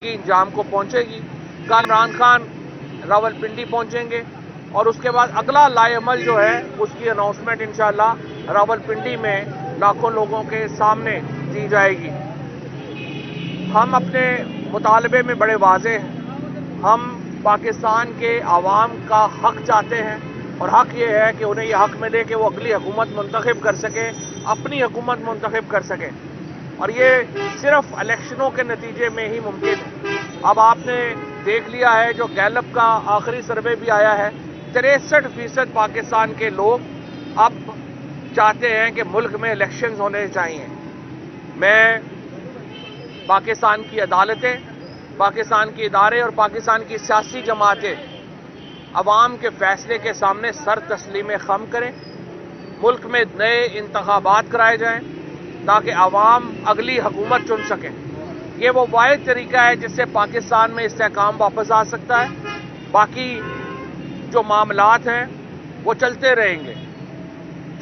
की इंजाम को पहुंचेगी। कल इमरान खान रावलपिंडी पहुंचेंगे और उसके बाद अगला लाएअमल जो है उसकी अनाउंसमेंट इंशाअल्लाह रावलपिंडी में लाखों लोगों के सामने दी जाएगी। हम अपने मुतालबे में बड़े वाज़ेह हैं। हम पाकिस्तान के आवाम का हक चाहते हैं और हक ये है कि उन्हें ये हक मिले कि वो अगली हुकूमत मुंतखब कर सकें, अपनी हुकूमत मुंतखब कर सकें, और ये सिर्फ इलेक्शनों के नतीजे में ही मुमकिन है। अब आपने देख लिया है जो गैलप का आखिरी सर्वे भी आया है, 63% पाकिस्तान के लोग अब चाहते हैं कि मुल्क में इलेक्शंस होने चाहिए। मैं पाकिस्तान की अदालतें, पाकिस्तान के इदारे और पाकिस्तान की सियासी जमातें अवाम के फैसले के सामने सर तस्लीम खम करें। मुल्क में नए इंतखाबात कराए जाएं ताकि आवाम अगली हुकूमत चुन सकें। ये वो वाहिद तरीका है जिससे पाकिस्तान में इस्तेहकाम वापस आ सकता है। बाकी जो मामलात हैं वो चलते रहेंगे।